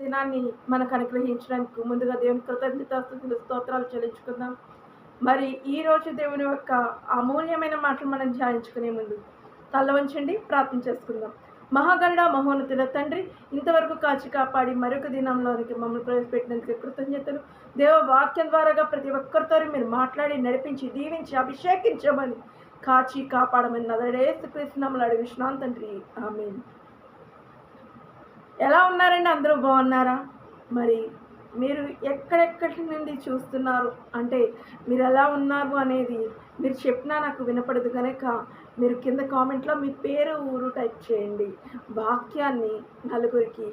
దినాన్ని మనకు అనుగ్రహించినందుకు ముందుగా దేవుని కృతజ్ఞతాస్తుతులు స్తోత్రాలు చెల్లించుకుందాం. మరి ఈరోజు దేవుని యొక్క అమూల్యమైన మాటలు మనం ధ్యానించుకునే ముందు తల వంచండి, ప్రార్థన చేసుకుందాం. మహాగరుడ మహోన్నతుల తండ్రి, ఇంతవరకు కాచి కాపాడి మరొక దినంలోనికి మమ్మల్ని ప్రవేశపెట్టినందుకు కృతజ్ఞతలు. దేవ వాక్యం ద్వారాగా ప్రతి ఒక్కరితో మీరు మాట్లాడి నడిపించి దీవించి అభిషేకించమని కాచి కాపాడమని నజరేయుక్రీస్తు నామములో అడిగిస్తున్నాం తండ్రి, ఆమేన్. ఎలా ఉన్నారండి? అందరూ బాగున్నారా? మరి మీరు ఎక్కడెక్కడి నుండి చూస్తున్నారు అంటే మీరు ఎలా ఉన్నారు అనేది మీరు చెప్పినా నాకు వినపడదు కనుక మీరు కింద కామెంట్లో మీ పేరు ఊరు టైప్ చేయండి. వాక్యాన్ని నలుగురికి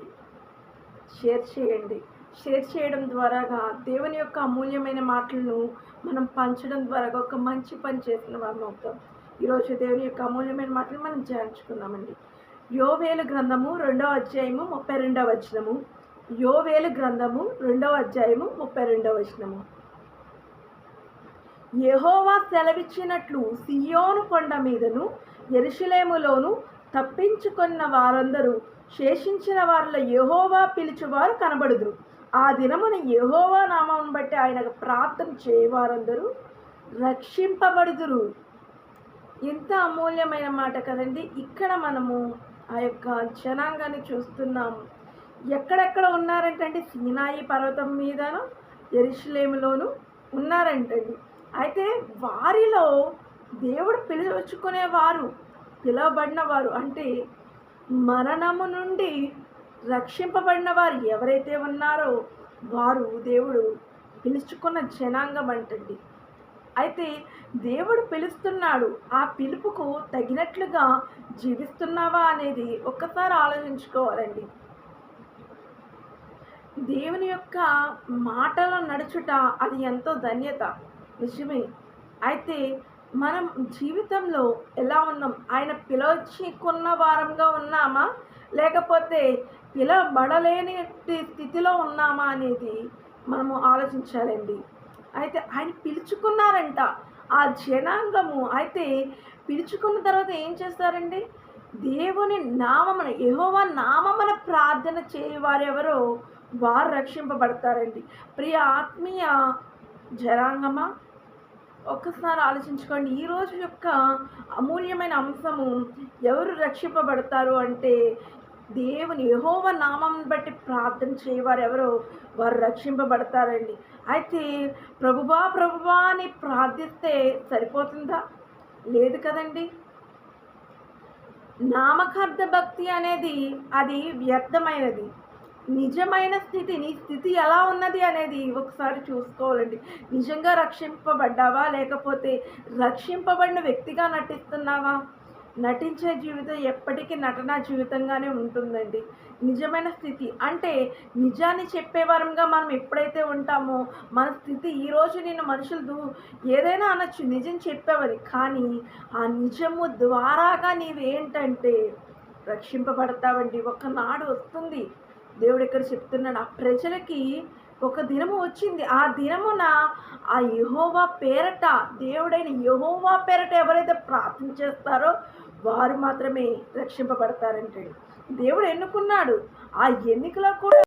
షేర్ చేయండి. షేర్ చేయడం ద్వారాగా దేవుని యొక్క అమూల్యమైన మాటలను మనం పంచడం ద్వారా ఒక మంచి పని చేసిన వారం అవుతాం. ఈరోజు దేవుని యొక్క అమూల్యమైన మాటలు మనం ధ్యానించుకుందామండి. యోవేలు గ్రంథము 2వ అధ్యాయము 32వ వచనము. యోవేలు గ్రంథము 2వ అధ్యాయము 32వ వచనము. యెహోవా సెలవిచ్చినట్లు సియోను కొండ మీదను యెరూషలేములోను తప్పించుకున్న వారందరూ శేషించిన వారిలో యెహోవా పిలుచువారు కనబడుదురు. ఆ దినమున యెహోవా నామమును బట్టి ఆయనకు ప్రార్థన చేయవారందరూ రక్షింపబడుదురు. ఎంత అమూల్యమైన మాట కదండి. ఇక్కడ మనము ఆ యొక్క జనాంగాన్ని చూస్తున్నాము. ఎక్కడెక్కడ ఉన్నారంటండి? సీనాయి పర్వతం మీదను యెరూషలేములోను ఉన్నారంటండి. అయితే వారిలో దేవుడు పిలుచుకునేవారు, పిలువబడిన వారు అంటే మరణము నుండి రక్షింపబడిన వారు ఎవరైతే ఉన్నారో వారు దేవుడు పిలుచుకున్న జనాంగం అంటండి. అయితే దేవుడు పిలుస్తున్నాడు. ఆ పిలుపుకు తగినట్లుగా జీవిస్తున్నావా అనేది ఒక్కసారి ఆలోచించుకోవాలండి. దేవుని యొక్క మాటలో నడుచుట అది ఎంతో ధన్యత, నిజమే. అయితే మనం జీవితంలో ఎలా ఉన్నాం? ఆయన పిలుచుకున్న వారంగా ఉన్నామా, లేకపోతే పిలవబడలేని స్థితిలో ఉన్నామా అనేది మనము ఆలోచించాలండి. అయితే ఆయన పిలుచుకున్నారంట ఆ జనాంగము. అయితే పిలుచుకున్న తర్వాత ఏం చేస్తారండి? దేవుని నామమున, యెహోవా నామమున ప్రార్థన చేయవారెవరో వారు రక్షింపబడతారండి. ప్రియ ఆత్మీయ జనాంగమా, ఒక్కసారి ఆలోచించుకోండి. ఈరోజు యొక్క అమూల్యమైన అంశము ఎవరు రక్షింపబడతారు అంటే దేవుని యెహోవా నామం బట్టి ప్రార్థన చేయవారు ఎవరో వారు రక్షింపబడతారండి. అయితే ప్రభువా ప్రభువా అని ప్రార్థిస్తే సరిపోతుందా? లేదు కదండి. నామకార్థ భక్తి అనేది అది వ్యర్థమైనది. నిజమైన స్థితి, నీ స్థితి ఎలా ఉన్నది అనేది ఒకసారి చూసుకోవాలండి. నిజంగా రక్షింపబడ్డావా, లేకపోతే రక్షింపబడిన వ్యక్తిగా నటిస్తున్నావా? నటించే జీవితం ఎప్పటికీ నటనా జీవితంగానే ఉంటుందండి. నిజమైన స్థితి అంటే నిజాన్ని చెప్పేవారంగా మనం ఎప్పుడైతే ఉంటామో మన స్థితి ఈరోజు నేను మనుషులు ఏదైనా అనొచ్చు నిజం చెప్పేవారి, కానీ ఆ నిజము ద్వారాగా నీవేంటంటే రక్షింపబడతావండి. ఒకనాడు వస్తుంది, దేవుడు ఇక్కడ చెప్తున్నాడు. ఆ ప్రజలకి ఒక దినము వచ్చింది. ఆ దినమున ఆ యెహోవా పేరట, దేవుడైన యెహోవా పేరట ఎవరైతే ప్రార్థన చేస్తారో వారు మాత్రమే రక్షింపబడతారంటే దేవుడు ఎన్నుకున్నాడు. ఆ ఎన్నికలో కూడా